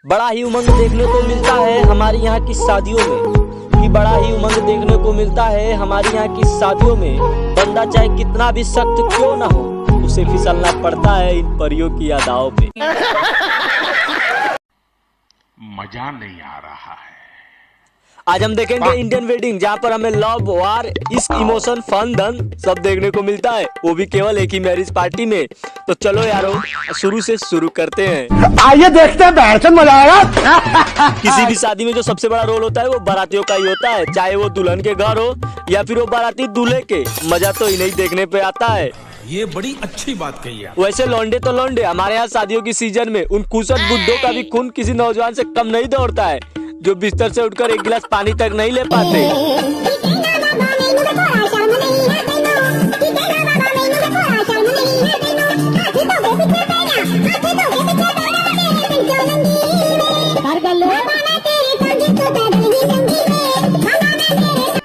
बड़ा ही उमंग देखने को मिलता है हमारे यहाँ की शादियों में, कि बड़ा ही उमंग देखने को मिलता है हमारे यहाँ की शादियों में। बंदा चाहे कितना भी सख्त क्यों ना हो, उसे फिसलना पड़ता है इन परियों की अदाओं पे। मजा नहीं आ रहा है। आज हम देखेंगे इंडियन वेडिंग, जहाँ पर हमें लव, वार, इश्क, इमोशन, फन, धन सब देखने को मिलता है, वो भी केवल एक ही मैरिज पार्टी में। तो चलो यारो शुरू से शुरू करते हैं। आइए देखते हैं, बैठकर मजा आएगा। किसी भी शादी में जो सबसे बड़ा रोल होता है वो बारातियों का ही होता है, चाहे वो दुल्हन के घर हो या फिर वो बाराती दूल्हे के। मजा तो इन्हें देखने पे आता है। ये बड़ी अच्छी बात कही है। वैसे लौंडे तो लौंडे, हमारे यहाँ शादियों की सीजन में उन कुशल बुड्ढों का भी खून किसी नौजवान से कम नहीं दौड़ता है, जो बिस्तर से उठकर एक गिलास पानी तक नहीं ले पाते।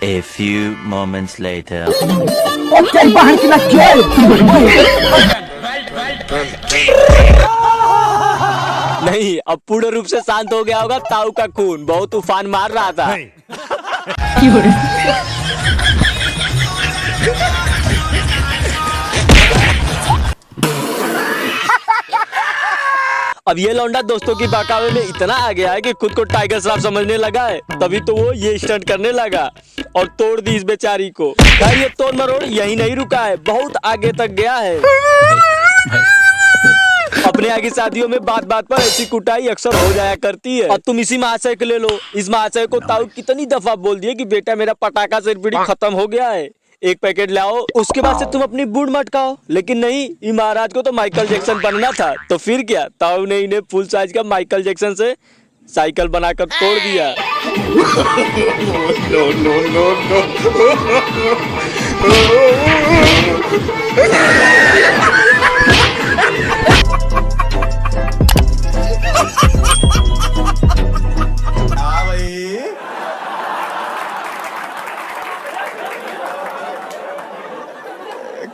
A few moments later. नहीं, अब पूर्ण रूप से शांत हो गया होगा ताऊ का खून, बहुत तूफान मार रहा था। अब ये लौंडा दोस्तों की बहकावे में इतना आ गया है कि खुद को टाइगर श्रॉफ समझने लगा है, तभी तो वो ये स्टंट करने लगा और तोड़ दी इस बेचारी को। खैर ये तोड़ मरोड़ यही नहीं रुका है, बहुत आगे तक गया है। अपने आगे शादियों में बात बात पर ऐसी कुटाई अक्सर हो जाया करती है। अब तुम इसी महाशय को ले लो, इस महाशय को ताऊ कितनी दफा बोल दिए कि बेटा मेरा पटाखा से बीड़ी खत्म हो गया है, एक पैकेट लाओ, उसके बाद से तुम अपनी बूढ़ मटकाओ। लेकिन नहीं, ये महाराज को तो माइकल जैक्सन बनना था, तो फिर क्या, ताऊ ने इन्हें फुल साइज का माइकल जैक्सन से साइकिल बनाकर तोड़ दिया।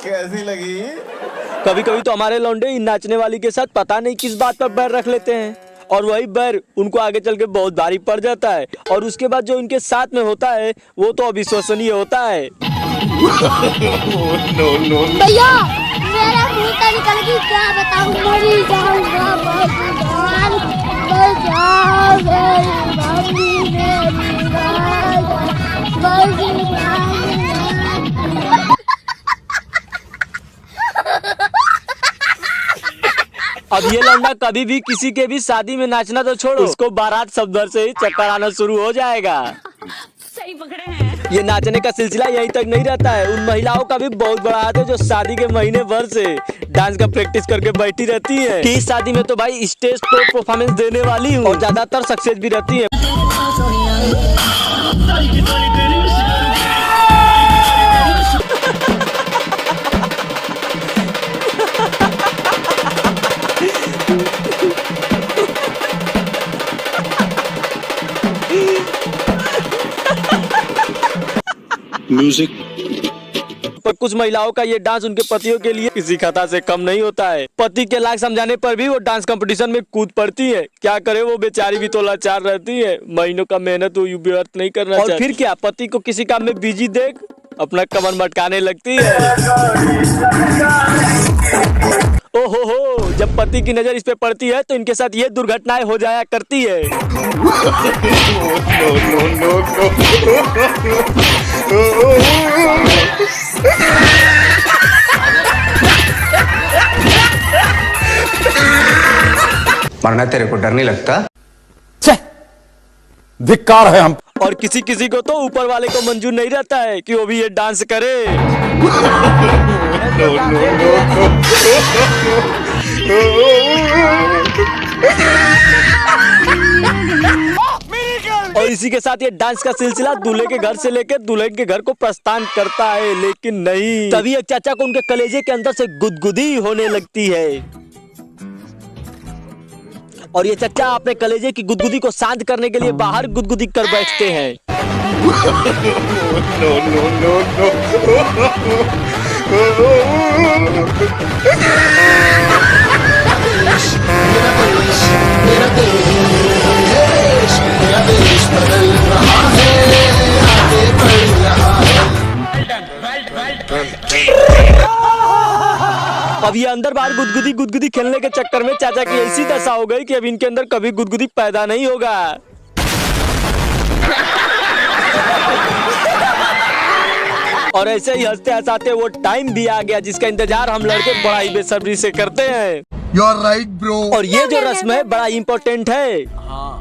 कैसी लगी? कभी कभी तो हमारे लौंडे इन नाचने वाली के साथ पता नहीं किस बात पर बैर रख लेते हैं, और वही बैर उनको आगे चल के बहुत भारी पड़ जाता है, और उसके बाद जो इनके साथ में होता है वो तो अविश्वसनीय होता है। भैया मेरा मुंह तो निकल गई, क्या बताऊं, मरी जाऊंगा भगवान, बचाओ मेरी मम्मी, मेरी अब ये लौंडा कभी भी किसी के भी शादी में नाचना तो छोड़ो, उसको बारात शब्द से ही चक्कर आना शुरू हो जाएगा। सही पकड़े हैं। ये नाचने का सिलसिला यहीं तक नहीं रहता है, उन महिलाओं का भी बहुत बड़ा हाथ है जो शादी के महीने भर से डांस का प्रैक्टिस करके बैठी रहती है कि इस शादी में तो भाई स्टेज तो परफॉर्मेंस देने वाली हूँ, और ज्यादातर सक्सेस भी रहती है। म्यूजिक। पर कुछ महिलाओं का ये डांस उनके पतियों के लिए किसी खता से कम नहीं होता है। पति के लाख समझाने पर भी वो डांस कंपटीशन में कूद पड़ती है। क्या करे, वो बेचारी भी तो लाचार रहती है, महीनों का मेहनत वो व्यर्थ नहीं करना चाहिए। और फिर क्या, पति को किसी काम में बिजी देख अपना कमर मटकाने लगती है। ओहो हो, जब पति की नजर इस पे पड़ती है तो इनके साथ ये दुर्घटनाएं हो जाया करती है। मरना तेरे को डर नहीं लगता? धिक्कार है हम। और किसी किसी को तो ऊपर वाले को मंजूर नहीं रहता है कि वो भी ये डांस करे। और इसी के साथ ये डांस का सिलसिला दूल्हे के घर से लेकर दुल्हन के घर को प्रस्थान करता है। लेकिन नहीं, तभी एक चाचा को उनके कलेजे के अंदर से गुदगुदी होने लगती है, और ये चचा अपने कलेजे की गुदगुदी को शांत करने के लिए बाहर गुदगुदी कर बैठते हैं। Mira, अब ये अंदर बाहर गुदगुदी गुदगुदी खेलने के चक्कर में चाचा की ऐसी दशा हो गई कि अब इनके अंदर कभी गुदगुदी पैदा नहीं होगा। और ऐसे ही हंसते हंसाते वो टाइम भी आ गया जिसका इंतजार हम लड़के बड़ा ही बेसब्री से करते हैं। You are right bro. और ये जो रस्म है बड़ा इम्पोर्टेंट है। हाँ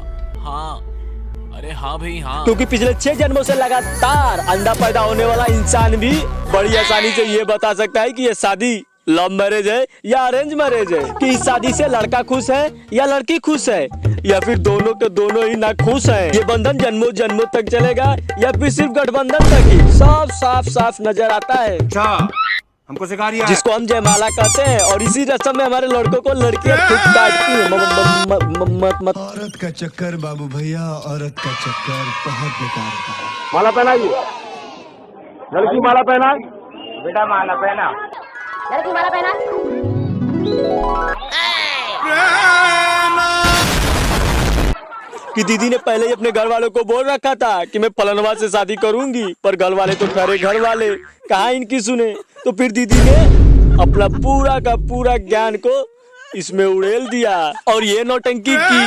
अरे हाँ भाई हाँ। क्योंकि पिछले 6 जन्मों से लगातार अंडा पैदा होने वाला इंसान भी बड़ी आसानी से ये बता सकता है कि ये शादी लव मैरिज है या अरेंज मैरिज है, कि इस शादी से लड़का खुश है या लड़की खुश है, या फिर दोनों के दोनों ही ना खुश हैं। ये बंधन जन्मों जन्मों तक चलेगा या फिर सिर्फ गठबंधन तक ही, सब साफ साफ नजर आता है। अच्छा हमको सिखा रही है। जिसको हम जयमाला कहते हैं। और इसी रस्म में हमारे लड़कों को लड़कियां खुद काटती हैं। औरत का चक्कर बाबू भैया, औरत का चक्कर बहुत बेकार है। माला पहनाइए, लड़की माला पहना, बेटा माला पहना, लड़की माला पहना। कि दीदी ने पहले ही अपने घर वालों को बोल रखा था कि मैं फलनवा से शादी करूंगी, पर घर वाले तो ठहरे घर वाले, कहाँ इनकी सुने। तो फिर दीदी ने अपना पूरा का पूरा ज्ञान को इसमें उड़ेल दिया और ये नौटंकी की।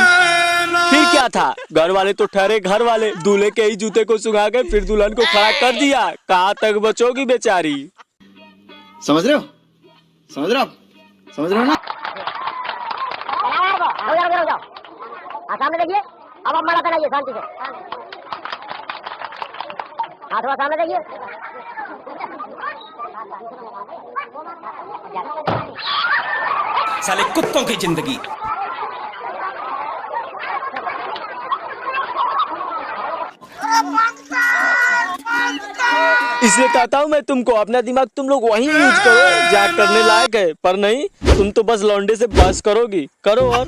फिर क्या था, घर वाले तो ठहरे घर वाले, दूल्हे के ही जूते को सुखा के फिर दुल्हन को खड़ा कर दिया। कहाँ तक बचोगी बेचारी। समझ रहे हो, समझ रहे हो, समझ रहे हो ना। हो जाओ, सामने देखिए। अब आप माला पहनाइए शांति से। हाँ थोड़ा सामने देखिए। साले कुत्तों की जिंदगी। इसलिए कहता हूँ मैं तुमको, अपना दिमाग तुम लोग वहीं यूज करो जहाँ करने लायक है, पर नहीं तुम तो बस लौंडे से बहस करोगी। करो और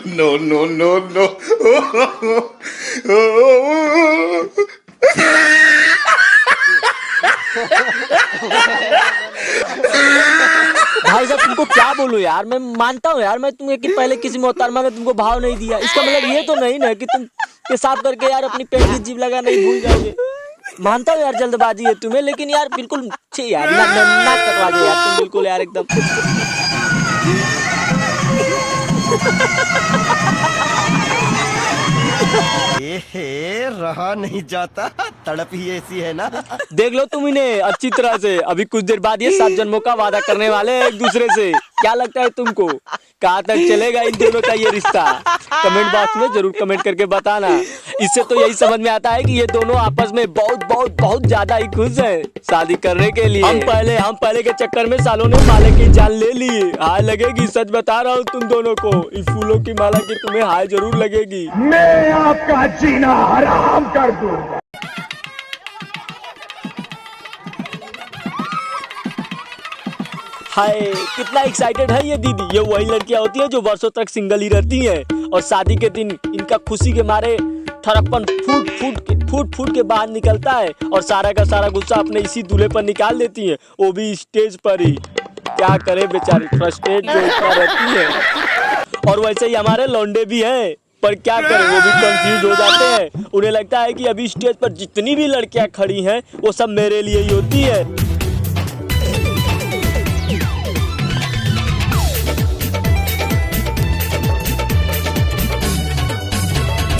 नो नो नो नो। भाई साहब तुमको क्या बोलूं यार। मैं मानता हूँ यार मैं तुम्हें कि पहले किसी मोहतरमा ने तुमको भाव नहीं दिया, इसका मतलब ये तो नहीं ना कि तुम पेशाब करके यार अपनी पेट की जीभ लगा नहीं भूल जाओगे। मानता हूँ यार जल्दबाजी है तुम्हें, लेकिन यार बिल्कुल छी यार, ना कटवा दो यार तुम बिल्कुल यार एकदम। रहा नहीं जाता, तड़प ही ऐसी है ना। देख लो तुम इन्हें अच्छी तरह से, अभी कुछ देर बाद ये 7 जन्मों का वादा करने वाले हैं एक दूसरे से। क्या लगता है तुमको, कहाँ तक चलेगा इन दोनों का ये रिश्ता? कमेंट बॉक्स में जरूर कमेंट करके बताना। इससे तो यही समझ में आता है कि ये दोनों आपस में बहुत बहुत बहुत ज्यादा ही खुश हैं शादी करने के लिए। हम पहले के चक्कर में सालों ने माले की जान ले ली। हाय लगेगी, सच बता रहा हूँ तुम दोनों को, इन फूलों की माला की तुम्हें हाय जरूर लगेगी। मैं आपका जीना हराम कर दूंगा। हाय कितना एक्साइटेड है ये दीदी। ये वही लड़कियां होती हैं जो वर्षों तक सिंगल ही रहती हैं और शादी के दिन इनका खुशी के मारे थरकपन फूट फूट के बाहर निकलता है और सारा का सारा गुस्सा अपने इसी दूल्हे पर निकाल देती हैं, वो भी स्टेज पर ही। क्या करे बेचारी, फ्रस्ट्रेट जो इतना रहती है। और वैसे ही हमारे लौंडे भी हैं, पर क्या करें वो भी कंफ्यूज हो जाते हैं। उन्हें लगता है कि अभी स्टेज पर जितनी भी लड़कियां खड़ी हैं वो सब मेरे लिए ही होती है।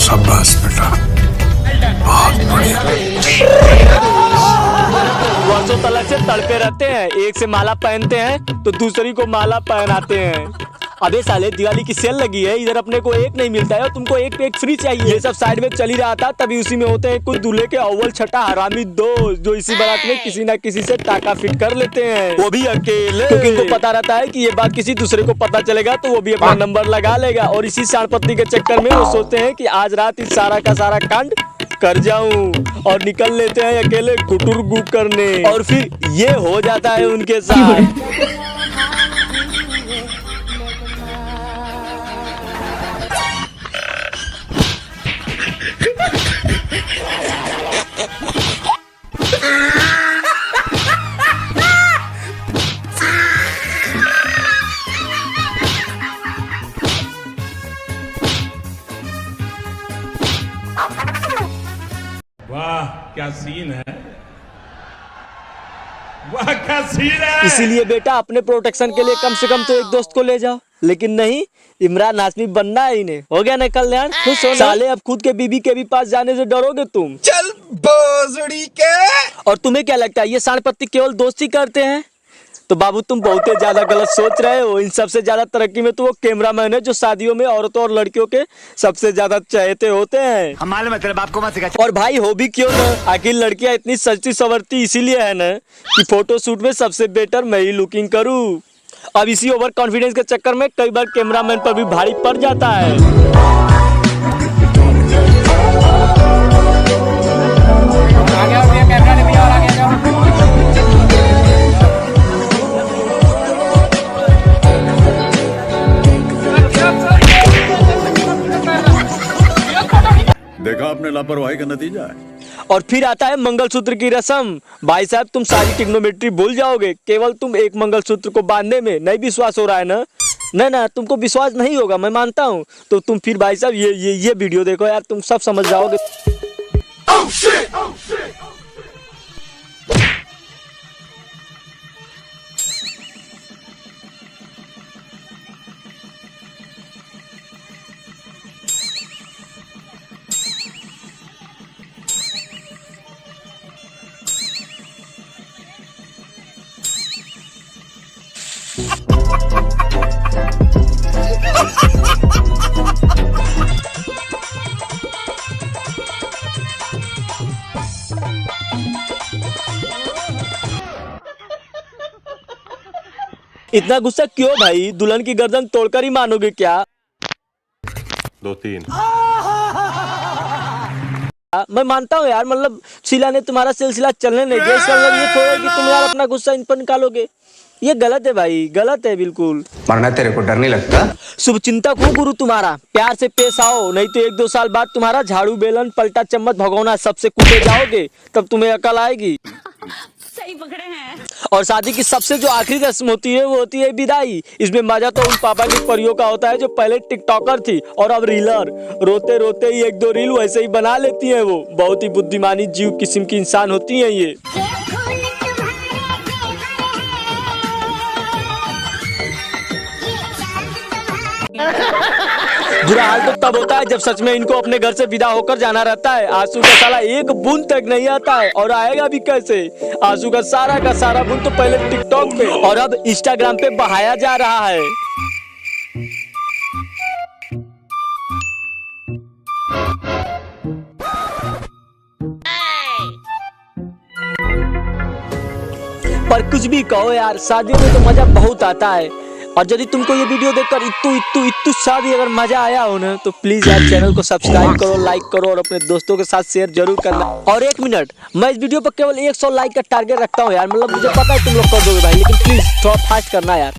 शाबाश बेटा, बहुत बढ़िया। वर्षों तलक से तड़पे रहते हैं, एक से माला पहनते हैं तो दूसरी को माला पहनाते हैं। अबे साले दिवाली की सेल लगी है, इधर अपने को एक नहीं मिलता है और तुमको एक पे एक फ्री चाहिए। ये सब साइड में चल ही रहा था, तभी उसी में होते हैं कुछ दूल्हे के अव्वल छठा हरामी दोस्त जो इसी बारात में किसी ना किसी से टाका फिट कर लेते हैं, वो भी अकेले। क्योंकि इनको पता रहता है कि ये बात किसी दूसरे को पता चलेगा तो वो भी अपना नंबर लगा लेगा। और इसी सांडपत्ती के चक्कर में वो सोचते हैं कि आज रात इस सारा का सारा कांड कर जाऊं और निकल लेते हैं अकेले गुटुर गु करने। और फिर ये हो जाता है उनके साथ। इसीलिए बेटा अपने प्रोटेक्शन के लिए कम से कम तो एक दोस्त को ले जाओ। लेकिन नहीं, इमरान हाशमी बनना है इन्हें। हो गया ना कल्याण? खुश हो साले, अब खुद के बीबी के भी पास जाने से डरोगे तुम? चल बोजड़ी के। और तुम्हें क्या लगता है ये सांडपत्ती केवल दोस्ती करते हैं? तो बाबू तुम बहुत ही ज्यादा गलत सोच रहे हो। इन सबसे ज्यादा तरक्की में तो वो कैमरामैन है जो शादियों में औरतों और लड़कियों के सबसे ज्यादा चहेते होते हैं। हम मालूम है तेरे बाप को मत सिखा। और भाई हो भी क्यों ना, आखिर लड़कियां इतनी सजती संवरती इसीलिए है ना कि फोटो शूट में सबसे बेटर मैं ही लुकिंग करूं। अब इसी ओवर कॉन्फिडेंस के चक्कर में कई बार कैमरामैन पर भी भारी पड़ जाता है। देखा आपने लापरवाही का नतीजा है। और फिर आता है मंगलसूत्र की रस्म। भाई साहब तुम सारी टिग्नोमेट्री भूल जाओगे, केवल तुम एक मंगलसूत्र को बांधने में नहीं विश्वास हो रहा है ना? ना तुमको विश्वास नहीं होगा, मैं मानता हूँ। तो तुम फिर भाई साहब ये वीडियो देखो यार, तुम सब समझ जाओगे। इतना गुस्सा क्यों भाई? दुल्हन की गर्दन तोड़कर ही मानोगे क्या? 2-3 मैं मानता हूँ यार, मतलब शीला ने तुम्हारा सिलसिला चलने नहीं दिया, इसका मतलब ये थोड़ा है कि तुम यार अपना गुस्सा इन पर निकालोगे। ये गलत है भाई, गलत है बिल्कुल। मरना तेरे को डर नहीं लगता? शुभचिंतक हूँ गुरु तुम्हारा, प्यार से पेश आओ, नहीं तो 1-2 साल बाद तुम्हारा झाड़ू बेलन पलटा चम्मच भगोना सबसे कूटे जाओगे, तब तुम्हें अकल आएगी। सही पकड़े हैं। और शादी की सबसे जो आखिरी रस्म होती है वो होती है विदाई। इसमें मजा तो उन पापा की परियों का होता है जो पहले टिकटॉकर थी और अब रीलर। रोते रोते ही 1-2 रील वैसे ही बना लेती हैं वो। बहुत ही बुद्धिमानी जीव किस्म की इंसान होती हैं ये। बुरा हाल तो तब होता है जब सच में इनको अपने घर से विदा होकर जाना रहता है। आंसू का साला एक बूंद तक नहीं आता है, और आएगा भी कैसे? आंसू का सारा बूंद तो पहले टिकटॉक पे और अब इंस्टाग्राम पे बहाया जा रहा है। पर कुछ भी कहो यार, शादियों में तो मजा बहुत आता है। और यदि तुमको ये वीडियो देखकर इत्तू सा भी अगर मजा आया हो ना, तो प्लीज यार चैनल को सब्सक्राइब करो, लाइक करो और अपने दोस्तों के साथ शेयर जरूर करना। और 1 मिनट, मैं इस वीडियो पर केवल 100 लाइक का टारगेट रखता हूँ यार, मतलब मुझे पता है तुम लोग कर दोगे भाई, लेकिन प्लीज थोड़ा फास्ट करना यार।